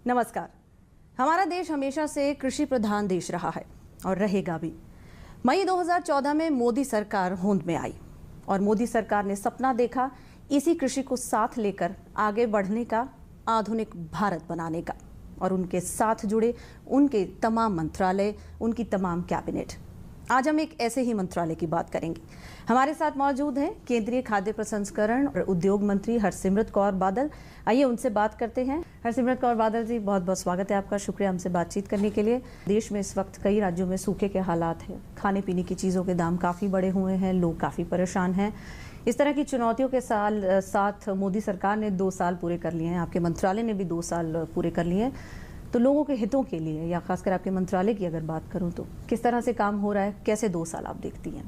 नमस्कार। हमारा देश हमेशा से कृषि प्रधान देश रहा है और रहेगा भी। मई 2014 में मोदी सरकार होंद में आई और मोदी सरकार ने सपना देखा इसी कृषि को साथ लेकर आगे बढ़ने का, आधुनिक भारत बनाने का, और उनके साथ जुड़े उनके तमाम मंत्रालय, उनकी तमाम कैबिनेट। आज हम एक ऐसे ही मंत्रालय की बात करेंगे। हमारे साथ मौजूद हैं केंद्रीय खाद्य प्रसंस्करण और उद्योग मंत्री हरसिमरत कौर बादल। आइए उनसे बात करते हैं। हरसिमरत कौर बादल जी, बहुत बहुत स्वागत है आपका। शुक्रिया हमसे बातचीत करने के लिए। देश में इस वक्त कई राज्यों में सूखे के हालात हैं, खाने पीने की चीज़ों के दाम काफ़ी बढ़े हुए हैं, लोग काफ़ी परेशान हैं। इस तरह की चुनौतियों के साथ मोदी सरकार ने 2 साल पूरे कर लिए हैं, आपके मंत्रालय ने भी 2 साल पूरे कर लिए हैं। तो लोगों के हितों के लिए, या खासकर आपके मंत्रालय की अगर बात करूं, तो किस तरह से काम हो रहा है, कैसे 2 साल आप देखती हैं?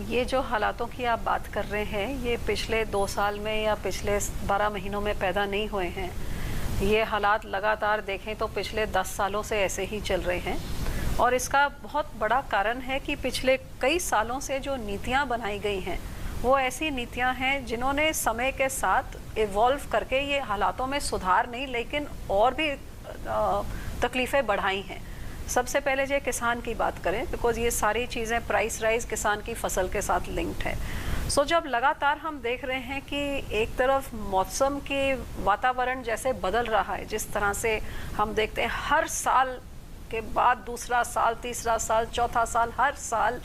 ये जो हालातों की आप बात कर रहे हैं, ये पिछले 2 साल में या पिछले 12 महीनों में पैदा नहीं हुए हैं। ये हालात लगातार देखें तो पिछले 10 सालों से ऐसे ही चल रहे हैं। और इसका बहुत बड़ा कारण है कि पिछले कई सालों से जो नीतियां बनाई गई हैं, वो ऐसी नीतियां हैं जिन्होंने समय के साथ इवॉल्व करके ये हालातों में सुधार नहीं, लेकिन और भी तकलीफ़ें बढ़ाई हैं। सबसे पहले जो किसान की बात करें, बिकॉज ये सारी चीज़ें प्राइस राइज किसान की फसल के साथ लिंक्ड है। सो जब लगातार हम देख रहे हैं कि एक तरफ मौसम की वातावरण जैसे बदल रहा है, जिस तरह से हम देखते हैं हर साल के बाद दूसरा साल, तीसरा साल, चौथा साल, हर साल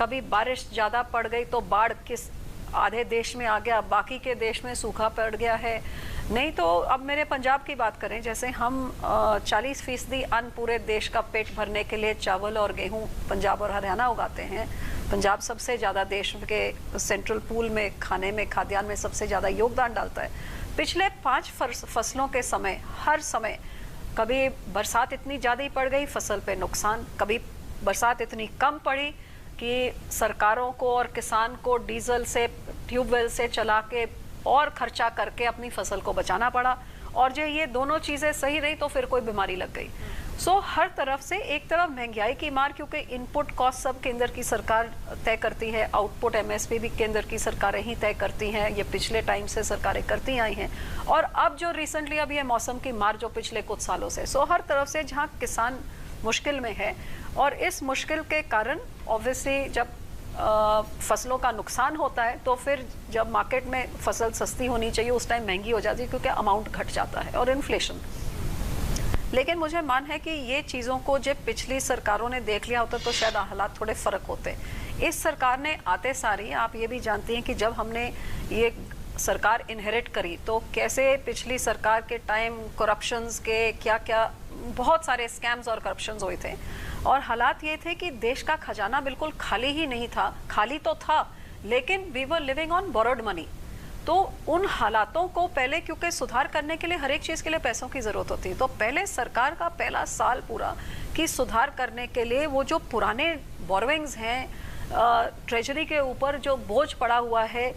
कभी बारिश ज़्यादा पड़ गई तो बाढ़ किस आधे देश में आ गया, बाकी के देश में सूखा पड़ गया है। नहीं तो अब मेरे पंजाब की बात करें, जैसे हम 40% अन्न पूरे देश का पेट भरने के लिए चावल और गेहूं पंजाब और हरियाणा उगाते हैं। पंजाब सबसे ज़्यादा देश के सेंट्रल पूल में खाने में, खाद्यान्न में सबसे ज़्यादा योगदान डालता है। पिछले 5 फसलों के समय हर समय कभी बरसात इतनी ज़्यादा ही पड़ गई, फसल पे नुकसान, कभी बरसात इतनी कम पड़ी कि सरकारों को और किसान को डीजल से, ट्यूबवेल से चला के और खर्चा करके अपनी फसल को बचाना पड़ा। और जो ये दोनों चीज़ें सही रही तो फिर कोई बीमारी लग गई। सो हर तरफ से, एक तरफ महंगाई की मार, क्योंकि इनपुट कॉस्ट सब केंद्र की सरकार तय करती है, आउटपुट एमएसपी भी केंद्र की सरकारें ही तय करती हैं, ये पिछले टाइम से सरकारें करती आई हैं। और अब जो रिसेंटली अब ये मौसम की मार जो पिछले कुछ सालों से, सो हर तरफ से जहाँ किसान मुश्किल में है, और इस मुश्किल के कारण ऑब्वियसली जब फसलों का नुकसान होता है तो फिर जब मार्केट में फसल सस्ती होनी चाहिए उस टाइम महंगी हो जाती है, क्योंकि अमाउंट घट जाता है और इन्फ्लेशन। लेकिन मुझे मान है कि ये चीज़ों को जब पिछली सरकारों ने देख लिया होता तो शायद हालात थोड़े फ़र्क होते। इस सरकार ने आते सारी, आप ये भी जानती हैं कि जब हमने ये सरकार इनहेरिट करी तो कैसे पिछली सरकार के टाइम करप्शंस के क्या क्या बहुत सारे स्कैम्स और करप्शंस हुए थे। और हालात ये थे कि देश का खजाना बिल्कुल खाली ही नहीं था, खाली तो था लेकिन we were living on borrowed money. तो उन हालातों को पहले, क्योंकि सुधार करने के लिए हर एक चीज़ के लिए पैसों की ज़रूरत होती है, तो पहले सरकार का पहला साल पूरा कि सुधार करने के लिए वो जो पुराने बोरोइंग्स हैं, ट्रेजरी के ऊपर जो बोझ पड़ा हुआ है,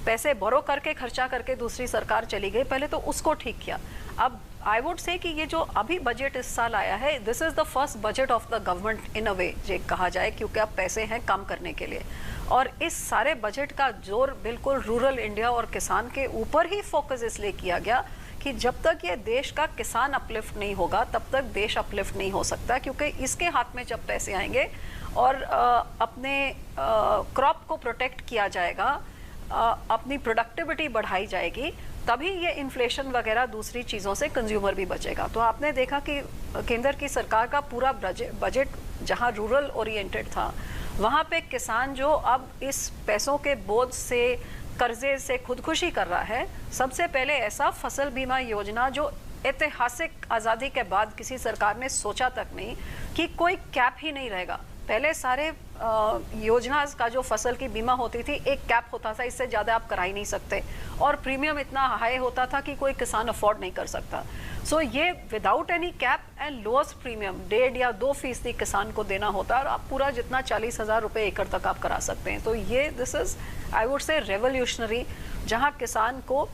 पैसे बोरो करके खर्चा करके दूसरी सरकार चली गई, पहले तो उसको ठीक किया। अब आई वुड से कि ये जो अभी बजट इस साल आया है, this is the first budget of the government in a way जे कहा जाए, क्योंकि अब पैसे हैं काम करने के लिए। और इस सारे बजट का जोर बिल्कुल रूरल इंडिया और किसान के ऊपर ही फोकस इसलिए किया गया कि जब तक ये देश का किसान अपलिफ्ट नहीं होगा तब तक देश अपलिफ्ट नहीं हो सकता, क्योंकि इसके हाथ में जब पैसे आएंगे और अपने क्रॉप को प्रोटेक्ट किया जाएगा, अपनी प्रोडक्टिविटी बढ़ाई जाएगी, तभी ये इन्फ्लेशन वगैरह दूसरी चीज़ों से कंज्यूमर भी बचेगा। तो आपने देखा कि केंद्र की सरकार का पूरा बजट जहां रूरल ओरिएंटेड था, वहां पे किसान जो अब इस पैसों के बोझ से, कर्जे से खुदकुशी कर रहा है। सबसे पहले ऐसा फसल बीमा योजना जो ऐतिहासिक आज़ादी के बाद किसी सरकार ने सोचा तक नहीं कि कोई कैप ही नहीं रहेगा। पहले सारे योजना का जो फसल की बीमा होती थी, एक कैप होता था, इससे ज़्यादा आप करा ही नहीं सकते, और प्रीमियम इतना हाई होता था कि कोई किसान अफोर्ड नहीं कर सकता। सो ये without any cap and lowest premium 1.5 या 2% किसान को देना होता है, और आप पूरा जितना 40,000 रुपये एकड़ तक आप करा सकते हैं। तो ये this is I would say revolutionary, जहाँ किसान को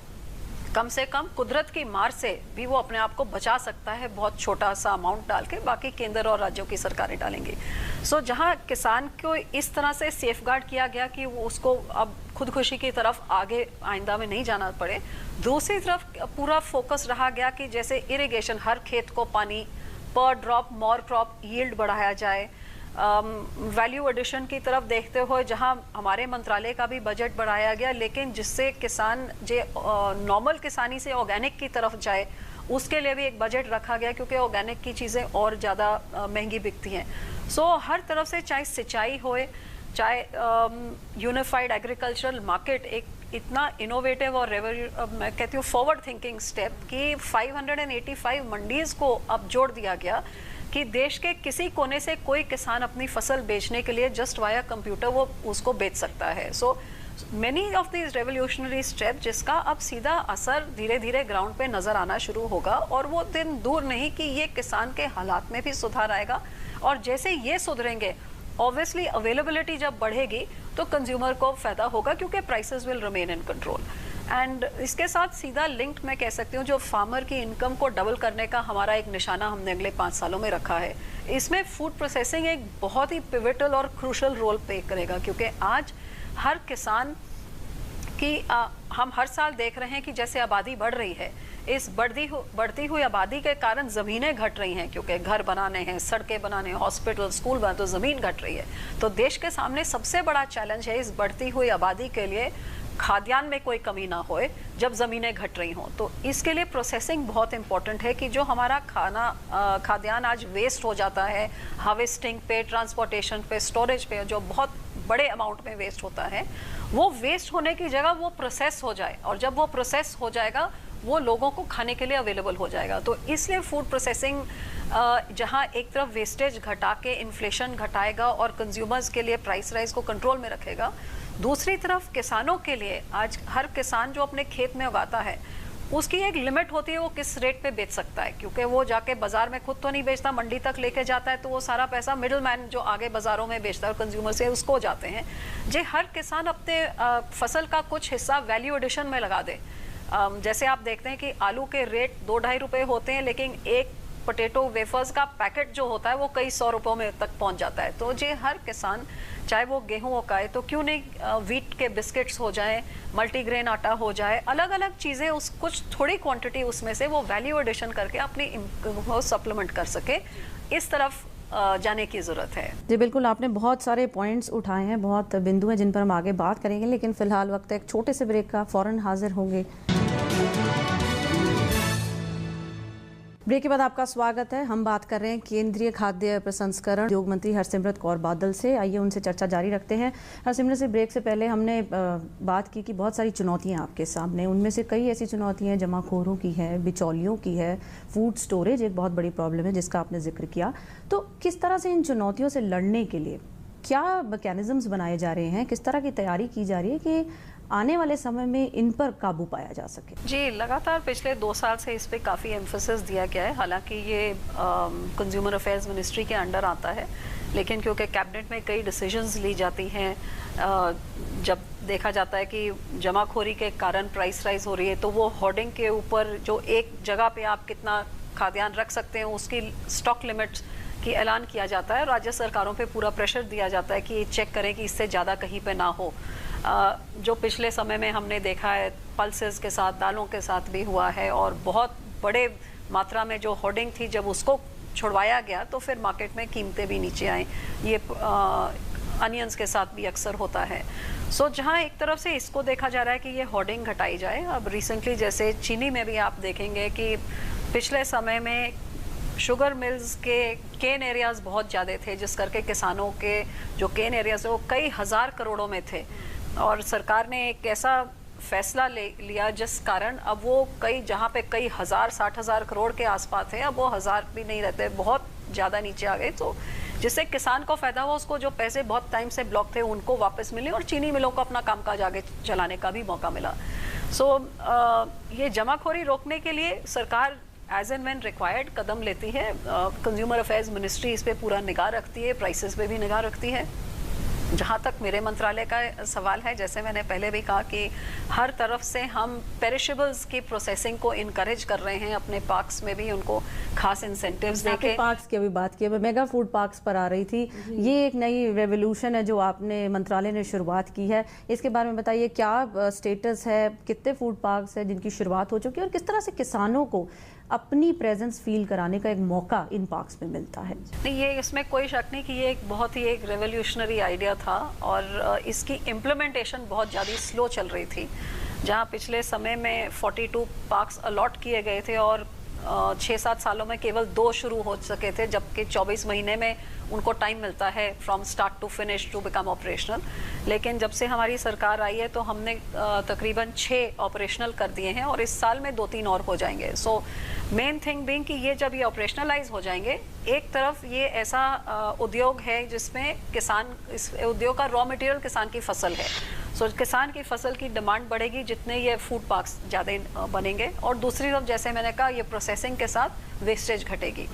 कम से कम कुदरत की मार से भी वो अपने आप को बचा सकता है, बहुत छोटा सा अमाउंट डाल के, बाकी केंद्र और राज्यों की सरकारें डालेंगी। सो जहां किसान को इस तरह से सेफगार्ड किया गया कि वो उसको अब खुदकुशी की तरफ आगे आइंदा में नहीं जाना पड़े, दूसरी तरफ पूरा फोकस रहा गया कि जैसे इरिगेशन, हर खेत को पानी, पर ड्रॉप मोर क्रॉप यील्ड बढ़ाया जाए, वैल्यू एडिशन की तरफ देखते हुए जहां हमारे मंत्रालय का भी बजट बढ़ाया गया, लेकिन जिससे किसान जो नॉर्मल किसानी से ऑर्गेनिक की तरफ जाए उसके लिए भी एक बजट रखा गया, क्योंकि ऑर्गेनिक की चीज़ें और ज़्यादा महंगी बिकती हैं। सो हर तरफ से, चाहे सिंचाई होए, चाहे यूनिफाइड एग्रीकल्चरल मार्केट, एक इतना इनोवेटिव और मैं कहती हूँ फॉरवर्ड थिंकिंग स्टेप कि 585 मंडीज को अब जोड़ दिया गया कि देश के किसी कोने से कोई किसान अपनी फसल बेचने के लिए जस्ट वाया कंप्यूटर वो उसको बेच सकता है। So many of these revolutionary step जिसका अब सीधा असर धीरे धीरे ग्राउंड पे नजर आना शुरू होगा, और वो दिन दूर नहीं कि ये किसान के हालात में भी सुधार आएगा। और जैसे ये सुधरेंगे, ऑब्वियसली अवेलेबिलिटी जब बढ़ेगी तो कंज्यूमर को फायदा होगा, क्योंकि prices will remain in control. And इसके साथ सीधा लिंक्ड मैं कह सकती हूँ, जो फार्मर की इनकम को डबल करने का हमारा एक निशाना हमने अगले 5 सालों में रखा है, इसमें फूड प्रोसेसिंग एक बहुत ही पिविटल और क्रूशल रोल प्ले करेगा। क्योंकि आज हर किसान की हम हर साल देख रहे हैं कि जैसे आबादी बढ़ रही है, इस बढ़ती हुई आबादी के कारण ज़मीनें घट रही हैं, क्योंकि घर बनाने हैं, सड़कें बनाने हैं, हॉस्पिटल, स्कूल बनाने, तो ज़मीन घट रही है। तो देश के सामने सबसे बड़ा चैलेंज है इस बढ़ती हुई आबादी के लिए खाद्यान्न में कोई कमी ना होए जब ज़मीनें घट रही हों। तो इसके लिए प्रोसेसिंग बहुत इंपॉर्टेंट है कि जो हमारा खाद्यान्न आज वेस्ट हो जाता है, हार्वेस्टिंग पे, ट्रांसपोर्टेशन पे, स्टोरेज पे, जो बहुत बड़े अमाउंट में वेस्ट होता है, वो वेस्ट होने की जगह वो प्रोसेस हो जाए, और जब वो प्रोसेस हो जाएगा वो लोगों को खाने के लिए अवेलेबल हो जाएगा। तो इसलिए फूड प्रोसेसिंग जहां एक तरफ वेस्टेज घटा के इन्फ्लेशन घटाएगा और कंज्यूमर्स के लिए प्राइस राइज को कंट्रोल में रखेगा, दूसरी तरफ किसानों के लिए आज हर किसान जो अपने खेत में उगाता है उसकी एक लिमिट होती है, वो किस रेट पे बेच सकता है, क्योंकि वो जाके बाजार में खुद तो नहीं बेचता, मंडी तक लेके जाता है, तो वो सारा पैसा मिडिल मैन जो आगे बाजारों में बेचता है और कंज्यूमर से उसको जाते हैं। जे हर किसान अपने फसल का कुछ हिस्सा वैल्यू एडिशन में लगा दे, जैसे आप देखते हैं कि आलू के रेट 2-2.5 रुपए होते हैं, लेकिन एक पोटैटो वेफर्स का पैकेट जो होता है वो कई 100 रुपयों में तक पहुंच जाता है। तो जे हर किसान, चाहे वो गेहूं उगाए तो क्यों नहीं व्हीट के बिस्किट्स हो जाए, मल्टीग्रेन आटा हो जाए, अलग अलग चीज़ें, उस कुछ थोड़ी क्वांटिटी उसमें से वो वैल्यू एडिशन करके अपनी इनकम को सप्लीमेंट कर सके, इस तरफ जाने की ज़रूरत है। जी बिल्कुल, आपने बहुत सारे पॉइंट्स उठाए हैं, बहुत बिंदु हैं जिन पर हम आगे बात करेंगे, लेकिन फिलहाल वक्त एक छोटे से ब्रेक का, फ़ौरन हाजिर होंगे। ब्रेक के बाद आपका स्वागत है। हम बात कर रहे हैं केंद्रीय खाद्य प्रसंस्करण उद्योग मंत्री हरसिमरत कौर बादल से। आइए उनसे चर्चा जारी रखते हैं। हरसिमरत से ब्रेक से पहले हमने बात की कि बहुत सारी चुनौतियां आपके सामने, उनमें से कई ऐसी चुनौतियां हैं जमाखोरों की है, बिचौलियों की है, फूड स्टोरेज एक बहुत बड़ी प्रॉब्लम है जिसका आपने जिक्र किया। तो किस तरह से इन चुनौतियों से लड़ने के लिए क्या मैकेनिज्म्स बनाए जा रहे हैं, किस तरह की तैयारी की जा रही है कि आने वाले समय में इन पर काबू पाया जा सके? जी, लगातार पिछले 2 साल से इस पे काफ़ी एम्फेसिस दिया गया है। हालांकि ये कंज्यूमर अफेयर्स मिनिस्ट्री के अंडर आता है, लेकिन क्योंकि कैबिनेट में कई डिसीजंस ली जाती हैं, जब देखा जाता है कि जमाखोरी के कारण प्राइस राइज हो रही है, तो वो होर्डिंग के ऊपर जो एक जगह पे आप कितना खाद्यान्न रख सकते हैं उसकी स्टॉक लिमिट्स की ऐलान किया जाता है। राज्य सरकारों पे पूरा प्रेशर दिया जाता है कि चेक करें कि इससे ज़्यादा कहीं पे ना हो। जो पिछले समय में हमने देखा है पल्सेस के साथ, दालों के साथ भी हुआ है, और बहुत बड़े मात्रा में जो होर्डिंग थी जब उसको छुड़वाया गया तो फिर मार्केट में कीमतें भी नीचे आईं। ये अनियंस के साथ भी अक्सर होता है। सो जहाँ एक तरफ से इसको देखा जा रहा है कि ये होर्डिंग घटाई जाए। अब रिसेंटली जैसे चीनी में भी आप देखेंगे कि पिछले समय में शुगर मिल्स के केन एरियाज़ बहुत ज़्यादा थे, जिस करके किसानों के जो केन एरियाज़ है वो कई हज़ार करोड़ों में थे, और सरकार ने एक ऐसा फैसला लिया जिस कारण अब वो कई जहाँ पे कई 60,000 करोड़ के आसपास थे, अब वो 1000 भी नहीं रहते, बहुत ज़्यादा नीचे आ गए। तो जिससे किसान को फ़ायदा हुआ, उसको जो पैसे बहुत टाइम से ब्लॉक थे उनको वापस मिले, और चीनी मिलों को अपना कामकाज आगे चलाने का भी मौका मिला। सो ये जमाखोरी रोकने के लिए सरकार एज एंड व्हेन रिक्वायर्ड कदम लेती है। कंज्यूमर अफेयर्स मिनिस्ट्री इस पे पूरा निगाह रखती है, प्राइसेस पे भी निगाह रखती है। जहाँ तक मेरे मंत्रालय का सवाल है, जैसे मैंने पहले भी कहा कि हर तरफ से हम पेरिशेबल्स की प्रोसेसिंग को इनकरेज कर रहे हैं, अपने पार्क्स में भी उनको खास इंसेंटिव्स देके। पार्क्स की अभी बात की, मैं मेगा फूड पार्क्स पर आ रही थी। ये एक नई रेवोल्यूशन है जो आपने मंत्रालय ने शुरुआत की है, इसके बारे में बताइए, क्या स्टेटस है, कितने फूड पार्क्स है जिनकी शुरुआत हो चुकी है और किस तरह से किसानों को अपनी प्रेजेंस फील कराने का एक मौका इन पार्क्स में मिलता है? नहीं, ये इसमें कोई शक नहीं कि ये एक बहुत ही एक रेवोल्यूशनरी आइडिया था और इसकी इम्प्लीमेंटेशन बहुत ज़्यादा स्लो चल रही थी। जहाँ पिछले समय में 42 पार्क्स अलॉट किए गए थे और 6-7 सालों में केवल 2 शुरू हो सके थे, जबकि 24 महीने में उनको टाइम मिलता है from start to finish to become operational. लेकिन जब से हमारी सरकार आई है तो हमने तकरीबन 6 ऑपरेशनल कर दिए हैं और इस साल में 2-3 और हो जाएंगे। सो मेन थिंग बीइंग कि ये जब ये ऑपरेशनलाइज हो जाएंगे, एक तरफ ये ऐसा उद्योग है जिसमें किसान, इस उद्योग का रॉ मटेरियल किसान की फसल है। सो किसान की फसल की डिमांड बढ़ेगी जितने ये फूड पार्क्स ज़्यादा बनेंगे, और दूसरी तरफ जैसे मैंने कहा ये प्रोसेसिंग के साथ वेस्टेज घटेगी।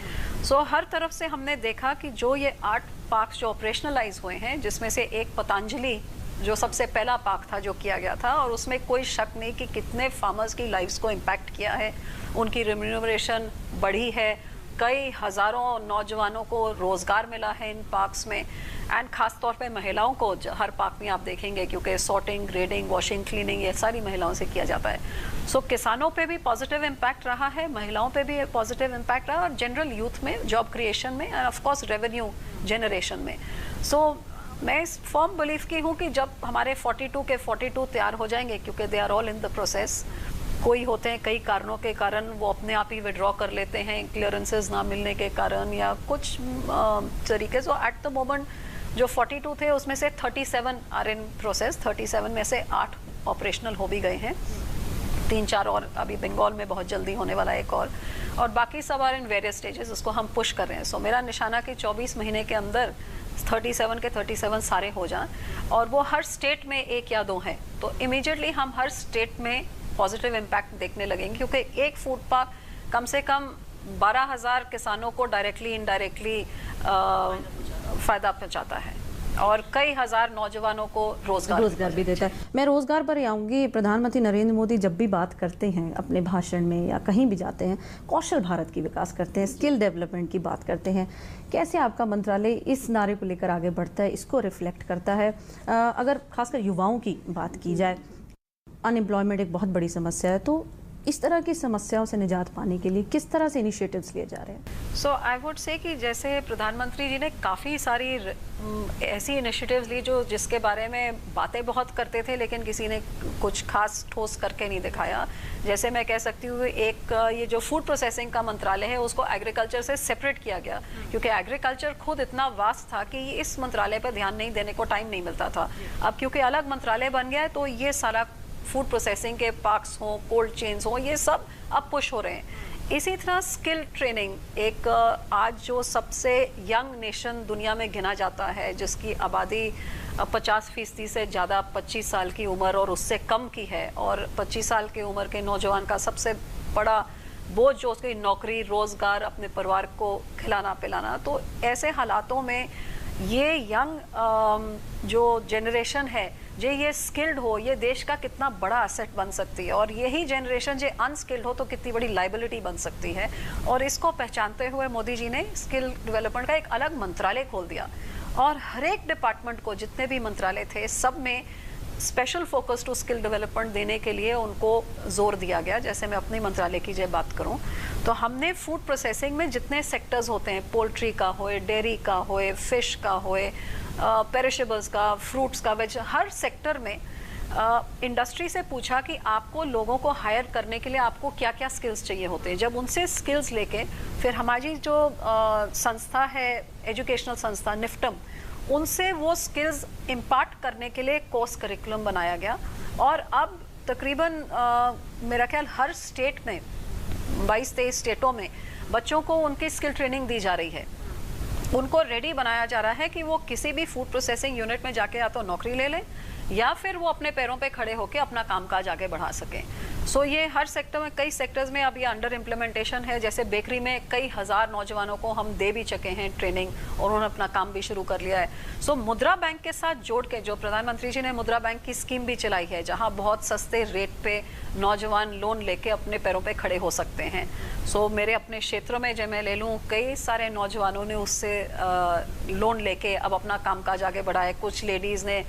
सो हर तरफ से हमने देखा कि जो ये 8 पार्क्स जो ऑपरेशनलाइज हुए हैं, जिसमें से एक पतंजलि जो सबसे पहला पार्क था जो किया गया था, और उसमें कोई शक नहीं कि कितने फार्मर्स की लाइफ्स को इम्पैक्ट किया है, उनकी रिम्यूनरेशन बढ़ी है, कई हज़ारों नौजवानों को रोज़गार मिला है इन पार्क्स में, एंड ख़ास तौर पे महिलाओं को हर पार्क में आप देखेंगे, क्योंकि सॉर्टिंग, ग्रेडिंग, वॉशिंग, क्लीनिंग ये सारी महिलाओं से किया जाता है। सो किसानों पे भी पॉजिटिव इम्पैक्ट रहा है, महिलाओं पे भी पॉजिटिव इम्पैक्ट रहा, और जनरल यूथ में, जॉब क्रिएशन में, एंड ऑफकोर्स रेवेन्यू जनरेशन में। सो मैं इस फर्म बिलीव की हूँ कि जब हमारे 42 के 42 तैयार हो जाएंगे, क्योंकि they are all in the process, कोई होते हैं कई कारणों के कारण वो अपने आप ही विड्रॉ कर लेते हैं, क्लियरेंसेस ना मिलने के कारण या कुछ तरीके से। एट द मोमेंट जो 42 थे उसमें से 37 आर इन प्रोसेस, 37 में से 8 ऑपरेशनल हो भी गए हैं, 3-4 और अभी बंगाल में बहुत जल्दी होने वाला है एक और बाकी सब आर इन वेरियस स्टेजेस, उसको हम पुश कर रहे हैं। सो मेरा निशाना कि 24 महीने के अंदर 37 के 37 सारे हो जाएं, और वो हर स्टेट में 1 या 2 हैं, तो इमीडिएटली हम हर स्टेट में पॉजिटिव इम्पैक्ट देखने लगेंगे, क्योंकि एक फूड पार्क कम से कम 12,000 किसानों को डायरेक्टली इनडायरेक्टली फ़ायदा पहुंचाता है और कई हज़ार नौजवानों को रोजगार भी देता है। मैं रोजगार पर ही आऊँगी। प्रधानमंत्री नरेंद्र मोदी जब भी बात करते हैं अपने भाषण में या कहीं भी जाते हैं, कौशल भारत की विकास करते हैं, स्किल डेवलपमेंट की बात करते हैं। कैसे आपका मंत्रालय इस नारे को लेकर आगे बढ़ता है, इसको रिफ्लेक्ट करता है? अगर खासकर युवाओं की बात की जाए, अनएम्प्लॉयमेंट एक बहुत बड़ी समस्या है, तो इस तरह की समस्याओं से निजात पाने के लिए किस तरह से इनिशिएटिव्स लिए जा रहे हैं? सो आई वुड से कि जैसे प्रधानमंत्री जी ने काफ़ी सारी ऐसी इनिशिएटिव्स ली जो जिसके बारे में बातें बहुत करते थे, लेकिन किसी ने कुछ खास ठोस करके नहीं दिखाया। जैसे मैं कह सकती हूँ, एक ये जो फूड प्रोसेसिंग का मंत्रालय है उसको एग्रीकल्चर से सेपरेट किया गया, क्योंकि एग्रीकल्चर खुद इतना वास्ट था कि इस मंत्रालय पर ध्यान नहीं देने को टाइम नहीं मिलता था। अब क्योंकि अलग मंत्रालय बन गया है तो ये सारा फूड प्रोसेसिंग के पार्क्स हों, कोल्ड चेन्स हों, ये सब अब पुश हो रहे हैं। इसी तरह स्किल ट्रेनिंग, एक आज जो सबसे यंग नेशन दुनिया में गिना जाता है, जिसकी आबादी 50% से ज़्यादा 25 साल की उम्र और उससे कम की है, और 25 साल की उम्र के नौजवान का सबसे बड़ा बोझ जो उसकी नौकरी, रोज़गार, अपने परिवार को खिलाना पिलाना। तो ऐसे हालातों में ये यंग जो जनरेशन है, जे ये स्किल्ड हो, ये देश का कितना बड़ा एसेट बन सकती है, और यही जनरेशन जो अनस्किल्ड हो तो कितनी बड़ी लाइबिलिटी बन सकती है। और इसको पहचानते हुए मोदी जी ने स्किल डेवलपमेंट का एक अलग मंत्रालय खोल दिया, और हर एक डिपार्टमेंट को, जितने भी मंत्रालय थे, सब में special focus to skill development देने के लिए उनको जोर दिया गया। जैसे मैं अपने मंत्रालय की जब बात करूं तो हमने फूड प्रोसेसिंग में जितने सेक्टर्स होते हैं, पोल्ट्री का होए, डेयरी का होए, फिश का होए, पेरिशेबल्स का, फ्रूट्स का, वेज, हर सेक्टर में इंडस्ट्री से पूछा कि आपको लोगों को हायर करने के लिए आपको क्या क्या स्किल्स चाहिए होते हैं। जब उनसे स्किल्स लेके फिर हमारी जो संस्था है, एजुकेशनल संस्था निफ्टम, उनसे वो स्किल्स इम्पार्ट करने के लिए कोर्स करिकुलम बनाया गया, और अब तकरीबन मेरा ख्याल हर स्टेट में 22-23 स्टेटों में बच्चों को उनकी स्किल ट्रेनिंग दी जा रही है। उनको रेडी बनाया जा रहा है कि वो किसी भी फूड प्रोसेसिंग यूनिट में जाके या तो नौकरी ले लें या फिर वो अपने पैरों पे खड़े होकर अपना कामकाज आगे बढ़ा सकें। सो ये हर सेक्टर में, कई सेक्टर्स में अभी अंडर इम्प्लीमेंटेशन है। जैसे बेकरी में कई हज़ार नौजवानों को हम दे भी चुके हैं ट्रेनिंग, और उन्होंने अपना काम भी शुरू कर लिया है। सो मुद्रा बैंक के साथ जोड़ के जो प्रधानमंत्री जी ने मुद्रा बैंक की स्कीम भी चलाई है, जहां बहुत सस्ते रेट पे नौजवान लोन लेके अपने पैरों पे खड़े हो सकते हैं। सो मेरे अपने क्षेत्र में जब मैं ले लूँ, कई सारे नौजवानों ने उससे लोन लेके अब अपना कामकाज आगे बढ़ाया। कुछ लेडीज़ ने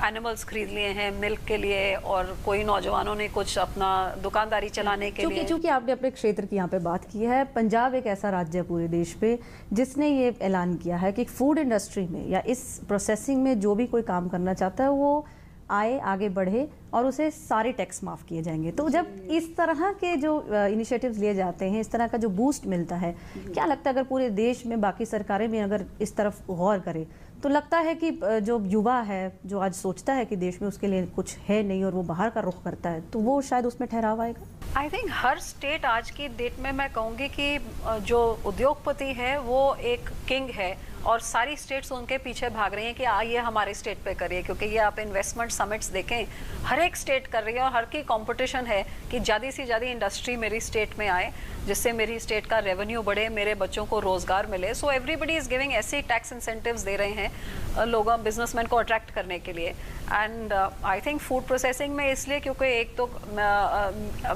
एनिमल्स खरीद लिए हैं मिल्क के लिए, और कोई नौजवानों ने कुछ अपना दुकानदारी चलाने के लिए। चूंकि आपने अपने क्षेत्र की यहाँ पे बात की है, पंजाब एक ऐसा राज्य है पूरे देश पे जिसने ये ऐलान किया है कि फूड इंडस्ट्री में या इस प्रोसेसिंग में जो भी कोई काम करना चाहता है वो आए, आगे बढ़े और उसे सारे टैक्स माफ़ किए जाएंगे। तो जब इस तरह के जो इनिशिएटिव्स लिए जाते हैं, इस तरह का जो बूस्ट मिलता है, क्या लगता है अगर पूरे देश में बाकी सरकारें भी अगर इस तरफ गौर करें तो लगता है कि जो युवा है जो आज सोचता है कि देश में उसके लिए कुछ है नहीं और वो बाहर का रुख करता है, तो वो शायद उसमें ठहराव आएगा? आई थिंक हर स्टेट आज की डेट में, मैं कहूँगी कि जो उद्योगपति है वो एक किंग है, और सारी स्टेट्स उनके पीछे भाग रही हैं कि आइए हमारे स्टेट पे करिए। क्योंकि ये आप इन्वेस्टमेंट समिट्स देखें, हर एक स्टेट कर रही है और हर की कंपटीशन है कि ज़्यादा से ज़्यादा इंडस्ट्री मेरी स्टेट में आए, जिससे मेरी स्टेट का रेवेन्यू बढ़े, मेरे बच्चों को रोज़गार मिले। सो एवरीबडी इज़ गिविंग ऐसे टैक्स इंसेंटिव्स दे रहे हैं लोगों, बिजनेसमैन को अट्रैक्ट करने के लिए। And I think food processing में इसलिए क्योंकि एक तो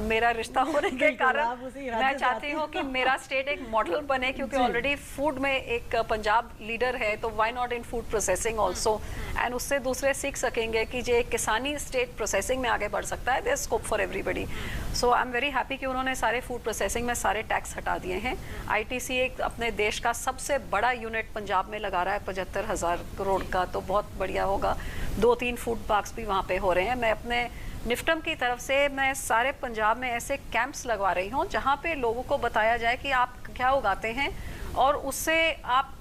मेरा रिश्ता होने के कारण मैं चाहती हूँ कि मेरा स्टेट एक मॉडल बने, क्योंकि ऑलरेडी फूड में एक पंजाब लीडर है, तो why not in food processing also. And उससे दूसरे सीख सकेंगे कि जो किसानी स्टेट प्रोसेसिंग में आगे बढ़ सकता है। There is scope for everybody. So I am very happy कि उन्होंने सारे फूड प्रोसेसिंग में सारे टैक्स हटा दिए हैं। आईटीसी एक अपने देश का सबसे बड़ा यूनिट पंजाब में लगा रहा है 75,000 करोड़ का, तो बहुत बढ़िया होगा। 2-3 फूड पार्क्स भी वहाँ पे हो रहे हैं। मैं अपने निफ्टम की तरफ से मैं सारे पंजाब में ऐसे कैंप्स लगवा रही हूँ जहाँ पे लोगों को बताया जाए कि आप क्या उगाते हैं और उससे आप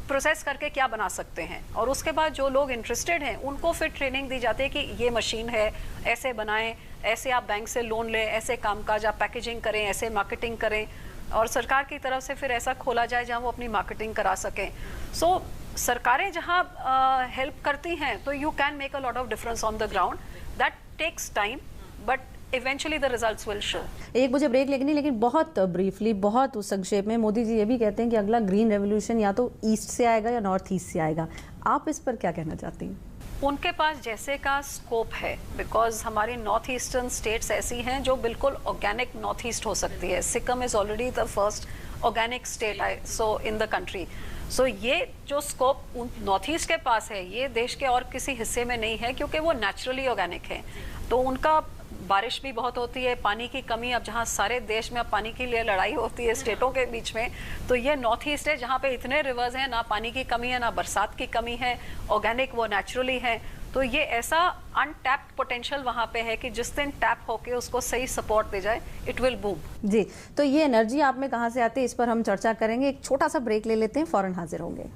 प्रोसेस करके क्या बना सकते हैं, और उसके बाद जो लोग इंटरेस्टेड हैं उनको फिर ट्रेनिंग दी जाती है कि ये मशीन है, ऐसे बनाएं, ऐसे आप बैंक से लोन लें, ऐसे कामकाज आप पैकेजिंग करें, ऐसे मार्केटिंग करें, और सरकार की तरफ से फिर ऐसा खोला जाए जहाँ वो अपनी मार्केटिंग करा सकें। सो सरकारें जहाँ हेल्प करती हैं तो you can make a lot of difference on the ground. That takes time but eventually the results will show. एक मुझे ब्रेक लेनी, लेकिन बहुत ब्रीफली, बहुत संक्षेप में, मोदी जी ये भी कहते हैं कि अगला ग्रीन रेवोल्यूशन या तो ईस्ट से आएगा या नॉर्थ ईस्ट से आएगा। आप इस पर क्या कहना चाहती हैं? उनके पास जैसे का स्कोप है, बिकॉज हमारी नॉर्थ ईस्टर्न स्टेट्स ऐसी हैं जो बिल्कुल ऑर्गेनिक नॉर्थ ईस्ट हो सकती है। Sikkim is already the first organic state so in the country. So ये जो स्कोप नॉर्थ ईस्ट के पास है, ये देश के और किसी हिस्से में नहीं है, क्योंकि वो नेचुरली ऑर्गेनिक है। तो उनका बारिश भी बहुत होती है, पानी की कमी, अब जहाँ सारे देश में अब पानी के लिए लड़ाई होती है स्टेटों के बीच में, तो ये नॉर्थ ईस्ट है जहाँ पे इतने रिवर्स हैं, ना पानी की कमी है, ना बरसात की कमी है, ऑर्गेनिक वो नेचुरली है। तो ये ऐसा अनटैप्ड पोटेंशियल वहाँ पे है कि जिस दिन टैप होके उसको सही सपोर्ट दे जाए, इट विल बूम। जी, तो ये एनर्जी आप में कहाँ से आती है, इस पर हम चर्चा करेंगे। एक छोटा सा ब्रेक ले लेते हैं, फौरन हाजिर होंगे।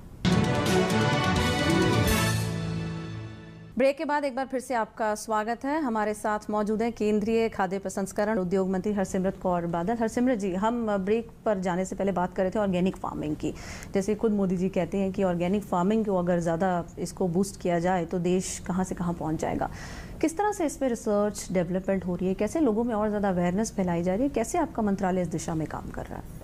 ब्रेक के बाद एक बार फिर से आपका स्वागत है। हमारे साथ मौजूद हैं केंद्रीय खाद्य प्रसंस्करण उद्योग मंत्री हरसिमरत कौर बादल। हरसिमरत जी, हम ब्रेक पर जाने से पहले बात कर रहे थे ऑर्गेनिक फार्मिंग की। जैसे खुद मोदी जी कहते हैं कि ऑर्गेनिक फार्मिंग को अगर ज़्यादा इसको बूस्ट किया जाए तो देश कहाँ से कहाँ पहुँच जाएगा। किस तरह से इस पर रिसर्च डेवलपमेंट हो रही है, कैसे लोगों में और ज़्यादा अवेयरनेस फैलाई जा रही है, कैसे आपका मंत्रालय इस दिशा में काम कर रहा है?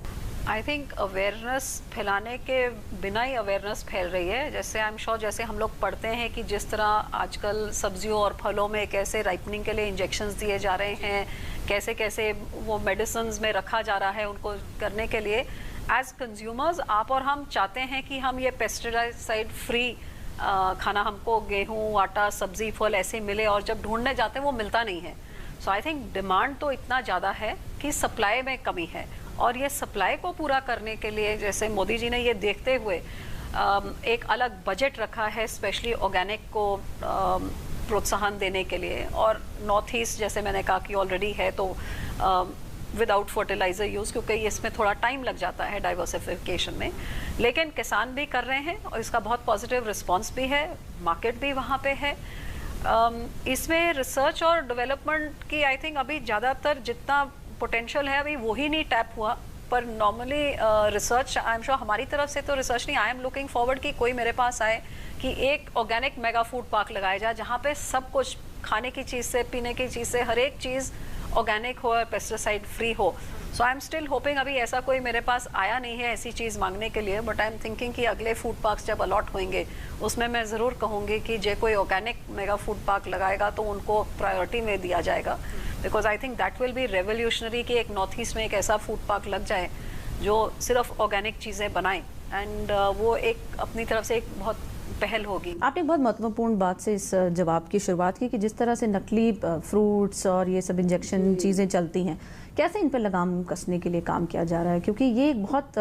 आई थिंक अवेयरनेस फैलाने के बिना ही अवेयरनेस फैल रही है। जैसे आई एम श्योर, जैसे हम लोग पढ़ते हैं कि जिस तरह आजकल सब्जियों और फलों में कैसे राइपनिंग के लिए इंजेक्शंस दिए जा रहे हैं, कैसे कैसे वो मेडिसिन्स में रखा जा रहा है उनको करने के लिए, एज कंज्यूमर्स आप और हम चाहते हैं कि हम ये पेस्टिसाइड फ्री खाना, हमको गेहूँ, आटा, सब्जी, फल ऐसे मिले, और जब ढूंढने जाते हैं वो मिलता नहीं है। सो आई थिंक डिमांड तो इतना ज़्यादा है कि सप्लाई में कमी है, और ये सप्लाई को पूरा करने के लिए जैसे मोदी जी ने ये देखते हुए एक अलग बजट रखा है स्पेशली ऑर्गेनिक को प्रोत्साहन देने के लिए। और नॉर्थ ईस्ट जैसे मैंने कहा कि ऑलरेडी है, तो विदाउट फर्टिलाइजर यूज़, क्योंकि इसमें थोड़ा टाइम लग जाता है डाइवर्सिफिकेशन में, लेकिन किसान भी कर रहे हैं और इसका बहुत पॉजिटिव रिस्पॉन्स भी है, मार्केट भी वहाँ पे है। इसमें रिसर्च और डेवलपमेंट की आई थिंक अभी ज़्यादातर जितना पोटेंशियल है अभी वही नहीं टैप हुआ, पर normally research I am sure हमारी तरफ से तो रिसर्च नहीं, आई एम लुकिंग फॉरवर्ड कि कोई मेरे पास आए कि एक ऑर्गेनिक मेगा फूड पार्क लगाया जाए जहाँ पे सब कुछ खाने की चीज़ से, पीने की चीज़ से, हर एक चीज़ ऑर्गेनिक हो और पेस्टिसाइड फ्री हो। सो आई एम स्टिल होपिंग, अभी ऐसा कोई मेरे पास आया नहीं है ऐसी चीज़ मांगने के लिए, बट आई एम थिंकिंग कि अगले फूड पार्क्स जब अलॉट होंगे उसमें मैं ज़रूर कहूँगी कि जो कोई ऑर्गेनिक मेगा फूड पार्क लगाएगा तो उनको प्रायोरिटी में दिया जाएगा, because I think that will be revolutionary कि एक नॉर्थ ईस्ट में एक ऐसा फूड पार्क लग जाए जो सिर्फ ऑर्गेनिक चीज़ें बनाए, एंड वो एक अपनी तरफ से एक बहुत पहल होगी। आपने बहुत महत्वपूर्ण बात से इस जवाब की शुरुआत की कि जिस तरह से नकली फ्रूट्स और ये सब इंजेक्शन चीज़ें चलती हैं, कैसे इन पर लगाम कसने के लिए काम किया जा रहा है, क्योंकि ये एक बहुत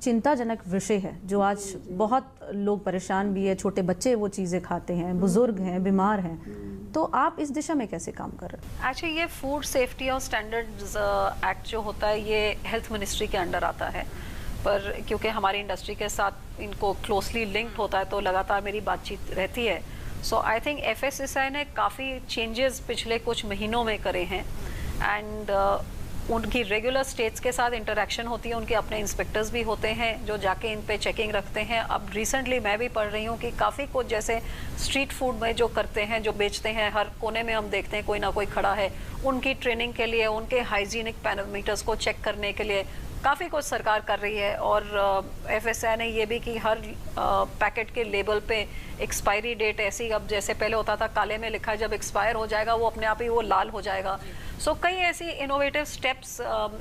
चिंताजनक विषय है जो आज बहुत लोग परेशान भी है, छोटे बच्चे वो चीज़ें खाते हैं, बुजुर्ग हैं, बीमार हैं, तो आप इस दिशा में कैसे काम कर रहे हैं? एक्चुअली ये फूड सेफ्टी और स्टैंडर्ड्स एक्ट जो होता है ये हेल्थ मिनिस्ट्री के अंडर आता है, पर क्योंकि हमारी इंडस्ट्री के साथ इनको क्लोजली लिंक्ड होता है तो लगातार मेरी बातचीत रहती है। सो आई थिंक FSSAI ने काफ़ी चेंजेस पिछले कुछ महीनों में करे हैं, एंड उनकी रेगुलर स्टेट्स के साथ इंटरेक्शन होती है, उनके अपने इंस्पेक्टर्स भी होते हैं जो जाके इन पे चेकिंग रखते हैं। अब रिसेंटली मैं भी पढ़ रही हूँ कि काफ़ी कुछ जैसे स्ट्रीट फूड में जो करते हैं, जो बेचते हैं, हर कोने में हम देखते हैं कोई ना कोई खड़ा है, उनकी ट्रेनिंग के लिए, उनके हाइजीनिक पैरामीटर्स को चेक करने के लिए काफ़ी कुछ सरकार कर रही है। और FSSAI ने ये भी कि हर पैकेट के लेबल पे एक्सपायरी डेट ऐसी, अब जैसे पहले होता था काले में लिखा है, जब एक्सपायर हो जाएगा वो अपने आप ही वो लाल हो जाएगा। सो कई ऐसी इनोवेटिव स्टेप्स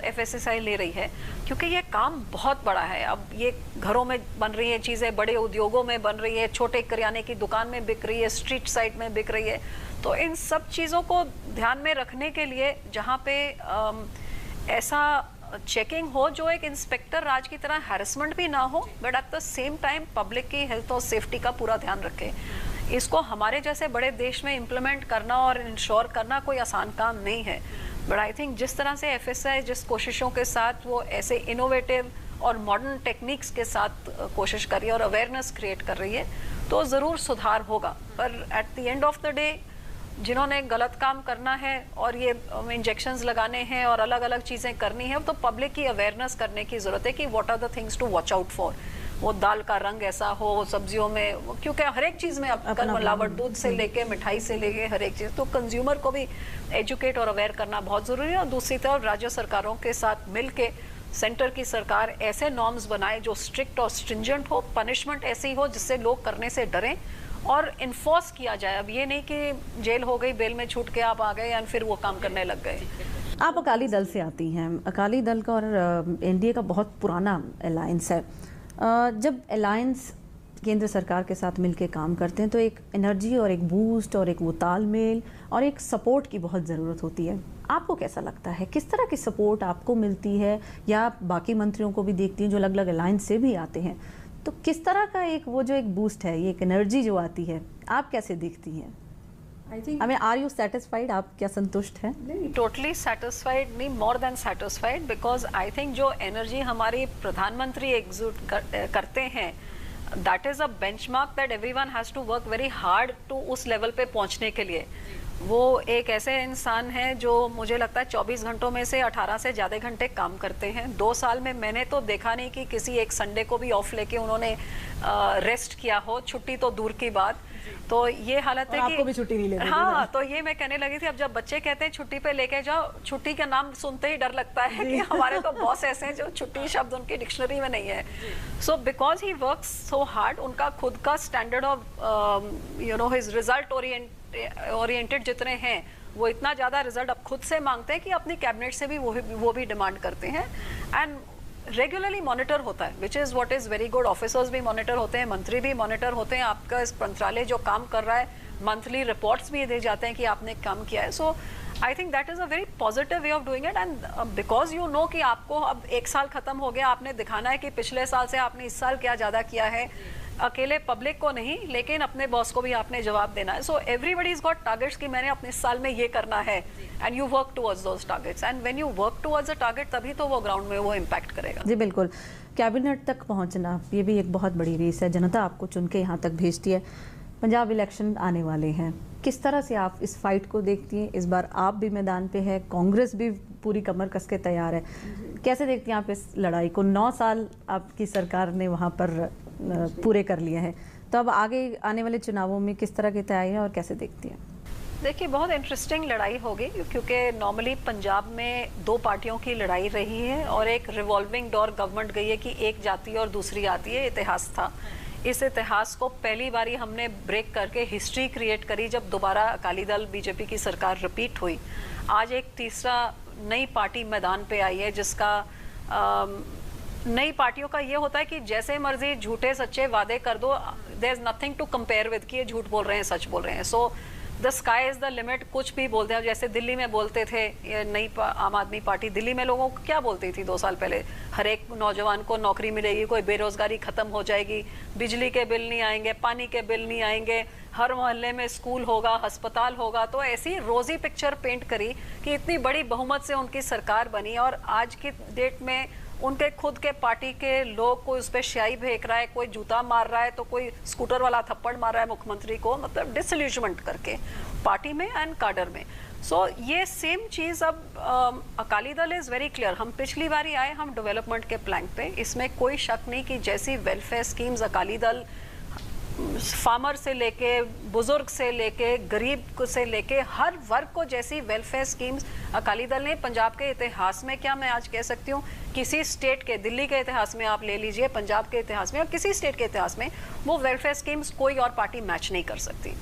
FSSAI ले रही है, क्योंकि ये काम बहुत बड़ा है। अब ये घरों में बन रही है चीज़ें, बड़े उद्योगों में बन रही है, छोटे किराने की दुकान में बिक रही है, स्ट्रीट साइड में बिक रही है। तो इन सब चीज़ों को ध्यान में रखने के लिए जहाँ पे ऐसा चेकिंग हो जो एक इंस्पेक्टर राज की तरह हैरेसमेंट भी ना हो, but at the same time public की हेल्थ और सेफ्टी का पूरा ध्यान रखे, इसको हमारे जैसे बड़े देश में इम्प्लीमेंट करना और इंश्योर करना कोई आसान काम नहीं है। बट आई थिंक जिस तरह से FSSAI जिस कोशिशों के साथ वो ऐसे इनोवेटिव और मॉडर्न टेक्निक्स के साथ कोशिश कर रही है और अवेयरनेस क्रिएट कर रही है, तो ज़रूर सुधार होगा। पर at the end of the day जिन्होंने गलत काम करना है और ये इंजेक्शंस लगाने हैं और अलग अलग चीज़ें करनी है, तो पब्लिक की अवेयरनेस करने की ज़रूरत है कि what are the things to watch out for. वो दाल का रंग ऐसा हो, सब्जियों में, क्योंकि हर एक चीज़ में अब कल मिलावट, दूध से लेके मिठाई से लेके हर एक चीज़, तो कंज्यूमर को भी एजुकेट और अवेयर करना बहुत ज़रूरी है। और दूसरी तरफ राज्य सरकारों के साथ मिल के सेंटर की सरकार ऐसे नॉर्म्स बनाए जो स्ट्रिक्ट और स्ट्रिंजेंट हो, पनिशमेंट ऐसी हो जिससे लोग करने से डरें और इन्फोर्स किया जाए। अब ये नहीं कि जेल हो गई, बेल में छूट के आप आ गए या फिर वो काम करने लग गए। आप अकाली दल से आती हैं, अकाली दल का और NDA का बहुत पुराना अलायंस है। जब अलायंस केंद्र सरकार के साथ मिलकर काम करते हैं तो एक एनर्जी और एक बूस्ट और एक वो तालमेल और एक सपोर्ट की बहुत ज़रूरत होती है। आपको कैसा लगता है, किस तरह की सपोर्ट आपको मिलती है, या बाकी मंत्रियों को भी देखती हैं जो अलग अलग अलायंस से भी आते हैं, तो किस तरह का एक वो जो एक बूस्ट है, ये एक एनर्जी जो आती है, आप कैसे देखती हैं? Are you satisfied? आप क्या संतुष्ट हैं? नहीं, टोटली सेटिस्फाइड नहीं, more than satisfied, because I think जो एनर्जी हमारी प्रधानमंत्री एग्जूट करते हैं, that is a benchmark that everyone has to work very hard to उस लेवल पे पहुंचने के लिए। वो एक ऐसे इंसान हैं जो मुझे लगता है 24 घंटों में से 18 से ज़्यादा घंटे काम करते हैं। 2 साल में मैंने तो देखा नहीं कि किसी एक संडे को भी ऑफ लेके उन्होंने रेस्ट किया हो, छुट्टी तो दूर की बात। तो ये हालत है कि आपको भी छुट्टी नहीं लेनी। हाँ, तो ये मैं कहने लगी थी, अब जब बच्चे कहते हैं छुट्टी पे लेके जाओ, छुट्टी का नाम सुनते ही डर लगता है कि हमारे तो बॉस ऐसे हैं जो छुट्टी शब्द उनकी डिक्शनरी में नहीं है। So because he works so hard, उनका खुद का standard of his result oriented जितने हैं, वो इतना ज़्यादा रिजल्ट अब खुद से मांगते हैं कि अपनी कैबिनेट से भी वो भी डिमांड करते हैं। एंड रेगुलरली मॉनिटर होता है, which is what is very good. Officers भी मॉनिटर होते हैं, मंत्री भी मॉनिटर होते हैं, आपका इस मंत्रालय जो काम कर रहा है, मंथली रिपोर्ट्स भी दे जाते हैं कि आपने काम किया है। So I think that is a very positive way of doing it. And because you know कि आपको अब 1 साल खत्म हो गया, आपने दिखाना है कि पिछले साल से आपने इस साल क्या ज़्यादा किया है, अकेले पब्लिक को नहीं लेकिन अपने बॉस को भी आपने जवाब देना है। So everybody is got targets कि मैंने अपने साल में ये करना है, and you work towards those targets, and when you work towards a target तभी तो वो ग्राउंड में वो इम्पैक्ट करेगा। जी बिल्कुल, कैबिनेट तक पहुंचना ये भी एक बहुत बड़ी रेस है, जनता आपको चुन के यहाँ तक भेजती है। पंजाब इलेक्शन आने वाले हैं, किस तरह से आप इस फाइट को देखती हैं? इस बार आप भी मैदान पे है, कांग्रेस भी पूरी कमर कस के तैयार है, कैसे देखती हैं आप इस लड़ाई को? 9 साल आपकी सरकार ने वहाँ पर पूरे कर लिए हैं, तो अब आगे आने वाले चुनावों में किस तरह की तैयारी है और कैसे देखती हैं? देखिए, बहुत इंटरेस्टिंग लड़ाई होगी, क्योंकि नॉर्मली पंजाब में दो पार्टियों की लड़ाई रही है और एक रिवॉल्विंग डोर गवर्नमेंट गई है कि एक जाती है और दूसरी आती है। इतिहास था। इस इतिहास को पहली बारी हमने ब्रेक करके हिस्ट्री क्रिएट करी जब दोबारा अकाली दल बीजेपी की सरकार रिपीट हुई। आज एक तीसरा नई पार्टी मैदान पे आई है, जिसका नई पार्टियों का ये होता है कि जैसे मर्जी झूठे सच्चे वादे कर दो, there is nothing to compare with कि ये झूठ बोल रहे हैं सच बोल रहे हैं। So the sky is the limit, कुछ भी बोलते हैं। जैसे दिल्ली में बोलते थे, ये नई आम आदमी पार्टी दिल्ली में लोगों को क्या बोलती थी 2 साल पहले, हर एक नौजवान को नौकरी मिलेगी, कोई बेरोजगारी खत्म हो जाएगी, बिजली के बिल नहीं आएंगे, पानी के बिल नहीं आएंगे, हर मोहल्ले में स्कूल होगा, अस्पताल होगा। तो ऐसी रोजी पिक्चर पेंट करी कि इतनी बड़ी बहुमत से उनकी सरकार बनी। और आज की डेट में उनके खुद के पार्टी के लोग, कोई उस पर स्याही फेंक रहा है, कोई जूता मार रहा है, तो कोई स्कूटर वाला थप्पड़ मार रहा है मुख्यमंत्री को, मतलब डिसइल्यूजमेंट करके पार्टी में एंड काडर में। सो ये सेम चीज़ अब Akali Dal is very clear. हम पिछली बारी आए, हम डेवलपमेंट के प्लैंक पे, इसमें कोई शक नहीं कि जैसी welfare schemes Akali Dal farmer से लेके बुजुर्ग से लेके गरीब से लेके हर वर्ग को जैसी वेलफेयर स्कीम्स अकाली दल ने पंजाब के इतिहास में, क्या मैं आज कह सकती हूँ किसी स्टेट के, दिल्ली के इतिहास में आप ले लीजिए, पंजाब के इतिहास में और किसी स्टेट के इतिहास में, वो वेलफेयर स्कीम्स कोई और पार्टी मैच नहीं कर सकती।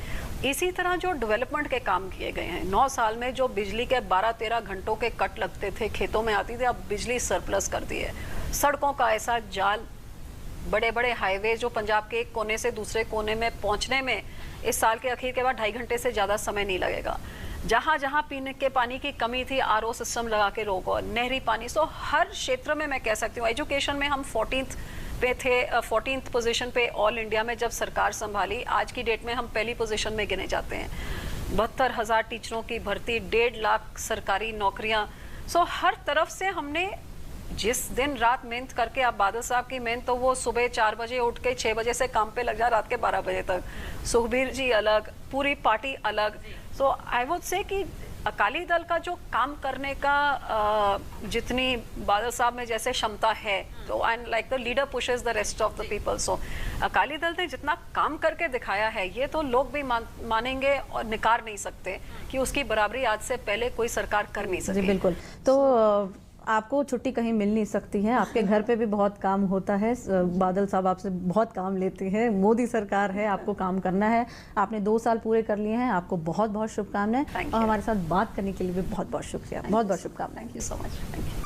इसी तरह जो डेवलपमेंट के काम किए गए हैं 9 साल में, जो बिजली के 12-13 घंटों के कट लगते थे, खेतों में आती थी, अब बिजली सरप्लस कर दी है। सड़कों का ऐसा जाल, बड़े बड़े हाईवे जो पंजाब के एक कोने से दूसरे कोने में पहुंचने में इस साल के आखिर के बाद 2.5 घंटे से ज़्यादा समय नहीं लगेगा। जहाँ जहाँ पीने के पानी की कमी थी, आरओ सिस्टम लगा के रोको, नहरी पानी। सो हर क्षेत्र में मैं कह सकती हूँ, एजुकेशन में हम 14th पे थे, 14th पोजीशन पे ऑल इंडिया में जब सरकार संभाली। आज की डेट में हम पहली पोजीशन में गिने जाते हैं। 72,000 टीचरों की भर्ती, 1.5 लाख सरकारी नौकरियाँ। सो हर तरफ से हमने जिस दिन रात मेहनत करके, आप बादल साहब की मेहनत तो वो सुबह 4 बजे उठ के 6 बजे से काम पे लग जाए, रात के 12 बजे तक। सुखबीर जी अलग, पूरी पार्टी अलग। सो आई वुड से कि अकाली दल का जो काम करने का जितनी बादल साहब में जैसे क्षमता है, तो and like the leader pushes the rest of the people. So Akali Dal ने जितना काम करके दिखाया है, ये तो लोग भी मानेंगे और निकार नहीं सकते कि उसकी बराबरी आज से पहले कोई सरकार कर नहीं सकी। जी बिल्कुल। तो आपको छुट्टी कहीं मिल नहीं सकती है, आपके घर पे भी बहुत काम होता है, बादल साहब आपसे बहुत काम लेते हैं, मोदी सरकार है, आपको काम करना है। आपने 2 साल पूरे कर लिए हैं, आपको बहुत बहुत शुभकामनाएं और हमारे साथ बात करने के लिए भी बहुत बहुत शुक्रिया, बहुत बहुत शुभकामनाएं। Thank you so much.